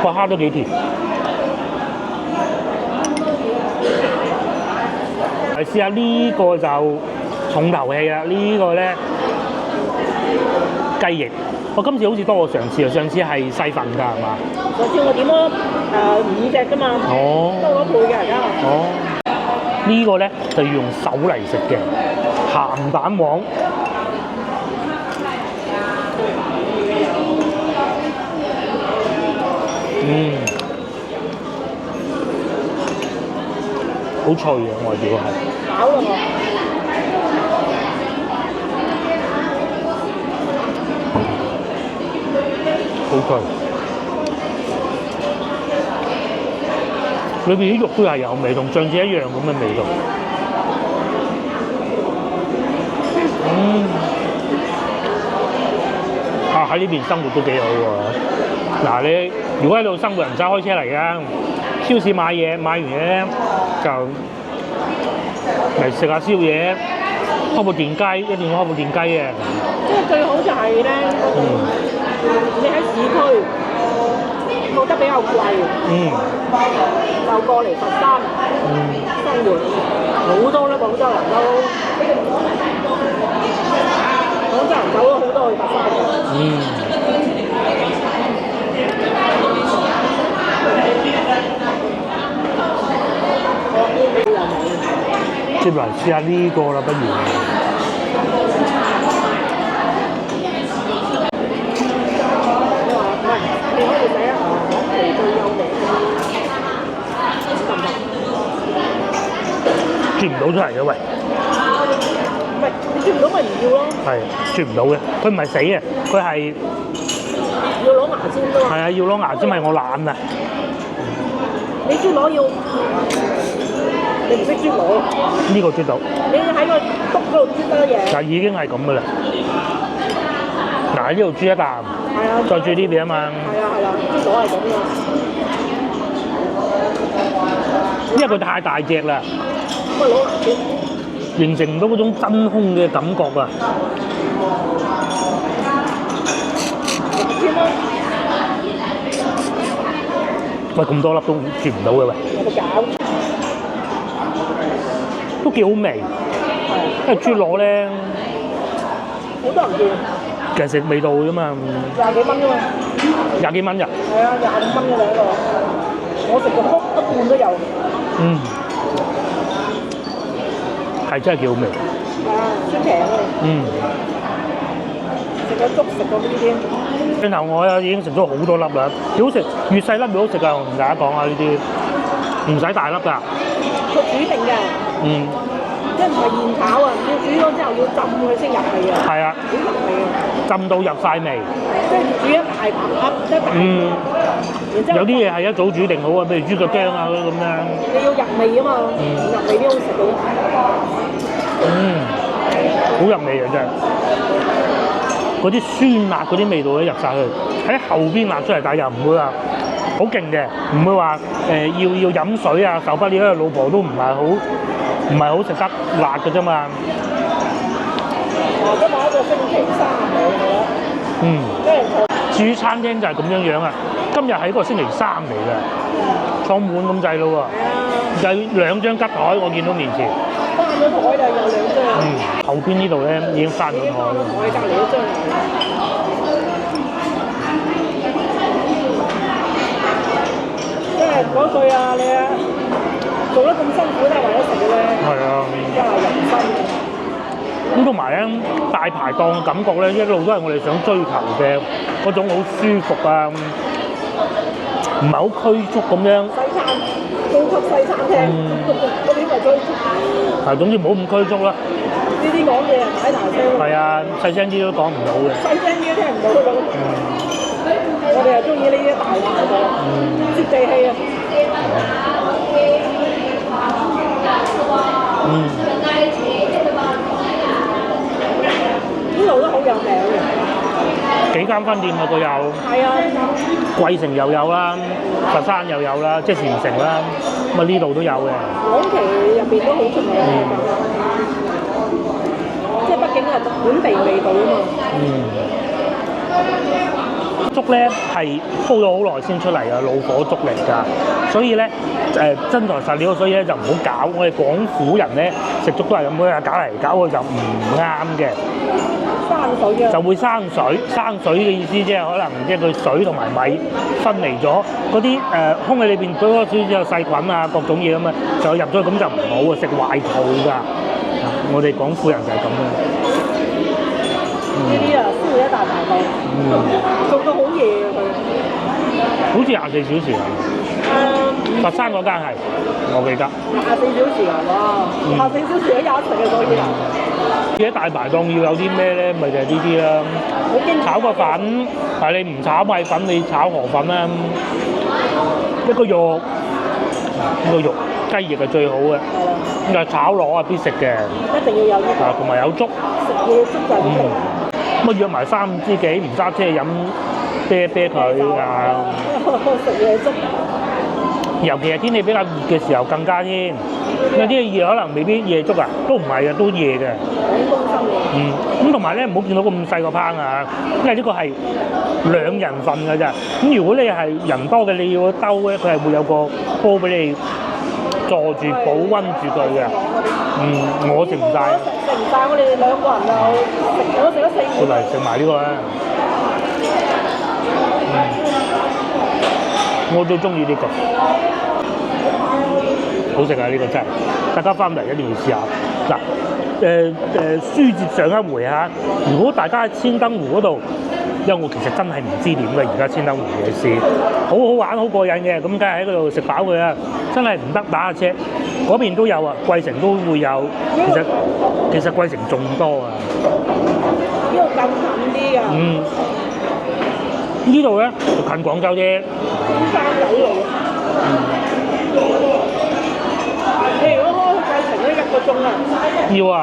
個蝦都幾甜。嚟試下呢個就重頭戲啦！呢個咧雞翼，我今次好似多過上次啊！上次係細份㗎係嘛？
上次我點咗5隻㗎嘛。哦。多咗倍嘅而家。
哦。呢個咧就要用手嚟食嘅鹹蛋黃。好脆嘅外表係。
飽啦我。
好脆。裏邊啲肉都係有味，同上次一樣咁嘅味道。喺呢邊生活都幾好喎。嗱，你如果喺度生活，唔使開車嚟㗎，超市買嘢，買完嘢咧就嚟食下宵夜，開部電雞，一定要開部電雞嘅。
即係最好就係咧，你喺市區覺得比較貴，就過嚟佛山生活，好多啦，廣州人都走咗好多去佛山嘅。接嚟試下呢個啦，不如。你可以睇下廣奇最有名啜唔到出嚟嘅喂。唔係，你啜唔到咪唔要咯。係，啜唔到嘅，佢唔係死嘅，佢係要攞牙籤㗎嘛。係啊，要攞牙籤，咪我懶啊。你啜攞要，你唔識啜攞。呢個啜到。你喺個篤嗰度啜得嘢。就已經係咁㗎啦。嗱，喺呢度啜一啖。係啊。再啜呢邊啊嘛。係啊係啦，啜攞係咁㗎。因為佢太大隻啦。咁咪攞牙籤。形成唔到嗰種真空嘅感覺啊！喂，咁多粒都啜唔到嘅喂！有冇搞？都幾好味，因為豬螺咧，好多人叫。其實食味道啫嘛。20幾蚊啫嘛。20幾蚊咋？係啊，25蚊嘅兩個。我食個卜一半都有。係真係幾好味。係啊，酸平啊。食咗粥，食咗呢啲。轉頭我已經食咗好多粒啦，幾好食，越細粒越好食㗎。我同大家講下呢啲，唔使大粒㗎。佢煮定嘅。即係唔係現炒啊？要煮咗之後要浸佢先入味啊。係啊。好入味啊！
浸到入晒味。
即係煮一大盤一大盤，然之後
有啲嘢係一早煮定好啊，譬如豬腳薑啊咁樣。
你要入味啊嘛，入味先好食到。
好入味啊真係。嗰啲酸辣嗰啲味道咧入晒去，喺後邊辣出嚟，但係又唔會話好勁嘅，唔會話要飲水啊受不了，因為老婆都唔係好食得辣嘅啫嘛。
都買一個星期3嚟嘅。
至於餐廳就係咁樣啊，今日係一個星期3嚟嘅，坐滿咁滯咯喎，有2張吉台我見到面前。
翻咗台就有2張。
後邊呢度咧已經翻咗台啦。
我喺隔離嗰張。即係嗰句啊，你啊做得咁辛苦都係為咗食嘅咧。係啊。真係人生。
咁同埋咧，大排檔嘅感覺咧，一路都係我哋想追求嘅嗰種好舒服啊，唔係好拘束咁樣。
西餐，高級西餐廳，嗰啲咪追求。
係，總之唔好咁拘束啦。
呢啲講嘢啊，太大聲。係
啊，細聲啲都講唔到嘅。
細聲啲都聽唔到嗰種。我哋係中意呢啲大排檔，接地氣啊。呢度都好有名嘅，
幾間分店啊都有。
係啊，
桂城又有啦，佛山又有啦，即係禪城啦，咁啊呢度都有嘅。
廣岐入邊都好出名嘅，即係畢竟係本地味道啊嘛。
粥咧係煲咗好耐先出嚟嘅老火粥嚟㗎，所以咧真材實料，所以咧就唔好搞。我哋廣府人咧食粥都係咁樣，搞嚟搞去就唔啱嘅。
生水啊！
就會生水，生水嘅意思即係可能即係佢水同埋米分離咗，嗰啲空氣裏邊多多少少有細菌啊，各種嘢咁啊，就入咗咁就唔好啊，食壞肚㗎。我哋廣府人就係咁樣。
呢啲啊，宵夜大排檔，做到好夜啊佢。
好似24小時啊！佛山嗰間係，我記得。
24小時啊！哇，24小時都有得食嘅所以啊。
而家大排檔要有啲咩咧？咪就係呢啲啦。炒個粉，但係你唔炒米粉，你炒河粉啦。一個肉，雞翼係最好嘅。咁啊炒螺啊必食嘅。
一定要有呢個。
啊，同埋有粥。
食嘢粥就係咁。
咁啊約埋3、5知己，唔揸車飲啤佢啊！
食嘢粥。
尤其係天氣比較熱嘅時候更加添。有啲熱可能未必夜粥啊，都唔係啊，都夜嘅。咁同埋咧唔好見到咁細個烹啊，因為呢個係2人份㗎咋。咁如果你係人多嘅，你要兜咧，佢係會有個煲俾你坐住保溫住佢嘅。我食唔晒。
食唔晒，我哋2個人就食咗4碗。
嚟食埋呢個啦。我都中意呢個。好食啊！呢個真係，大家翻嚟一定要試下。嗱，書接上一回嚇，如果大家喺千燈湖嗰度，因為我其實真係唔知點嘅，而家千燈湖夜市好好玩、好過癮嘅，咁梗係喺嗰度食飽佢啦。真係唔得打下車，嗰邊都有啊，桂城都會有。其實桂城仲多啊。
呢度更近啲㗎。
呢度咧就近廣州啫。
3九路。你如果開去桂城咧1個鐘啊？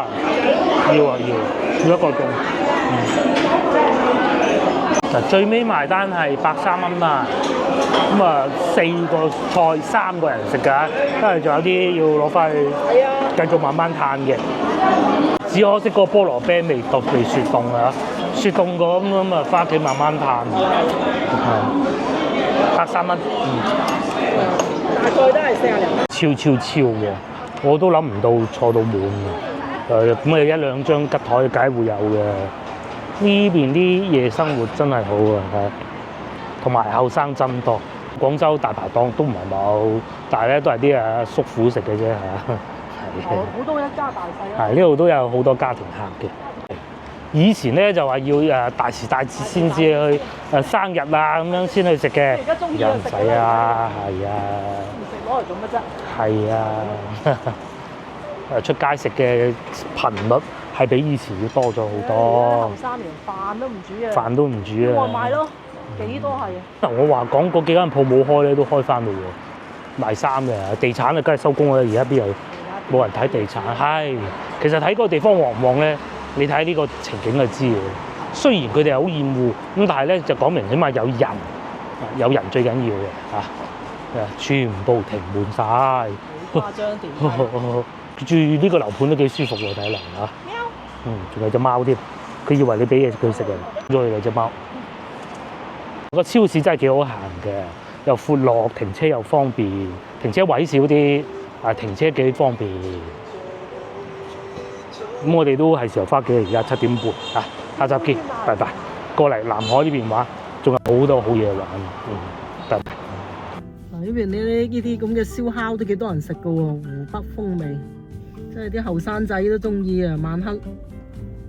要1個鐘。嗱，最尾埋單係130蚊嘛，咁啊4個菜3個人食㗎，跟住仲有啲要攞翻去繼續慢慢嘆嘅。只可惜個菠蘿啤未雪凍啊，雪凍過咁啊，翻屋企慢慢嘆。130蚊。大概都係40零。
超喎！我都諗唔到坐到滿嘅。咁啊1、2張吉台梗係會有嘅。呢邊啲夜生活真係好啊，同埋後生真多。廣州大排檔都唔係冇，但係咧都係啲叔父食嘅啫嚇。
好多一家大細啊！
呢度都有好多家庭客嘅。以前咧就話要大時大節先至去生日啊咁樣先去食嘅。
而家中意
唔使啊，係啊。
食攞嚟做乜啫？
係啊。出街食嘅頻率係比以前要多咗好多。
後生連飯都唔煮啊！
飯都唔煮啊！
外賣咯，幾多係啊？
嗱，我話講嗰幾間鋪冇開咧，都開翻嘞喎，賣衫嘅，地產啊，梗係收工啦。而家邊有冇人睇地產？係，其實睇嗰個地方旺唔旺咧，你睇呢個情景就知嘅。雖然佢哋係好厭惡，咁但係咧就講明起碼有人最緊要嘅嚇，全部停滿晒。
好誇張點？
住呢個樓盤都幾舒服喎，睇嚟嚇。仲有隻貓添，佢以為你俾嘢佢食啊，咗佢有隻貓。個超市真係幾好行嘅，又闊落，停車又方便，停車位少啲，停車幾方便。咁我哋都係時候翻屋企，而家7點半啊，下集見，拜拜。過嚟南海呢邊玩，仲有好多好嘢玩，拜拜。
嗱，呢邊呢啲咁嘅燒烤都幾多人食噶喎，湖北風味，即係啲後生仔都中意啊，晚黑。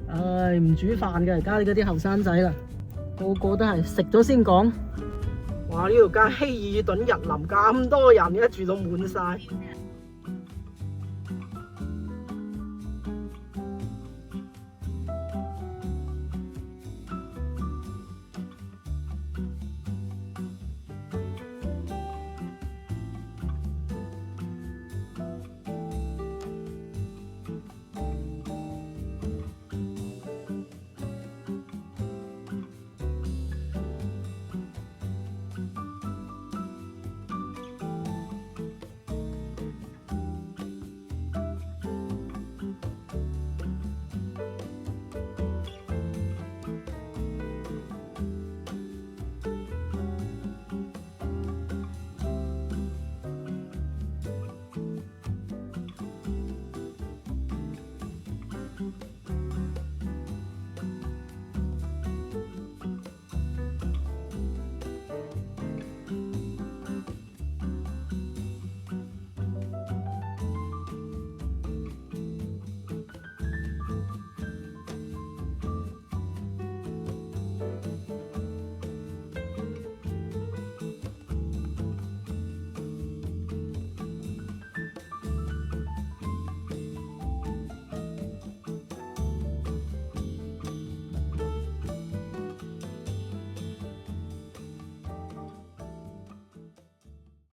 唉，唔煮飯嘅而家呢啲後生仔啦，個個都係食咗先講。哇！呢條街希爾頓日林咁多人，而家住到滿晒。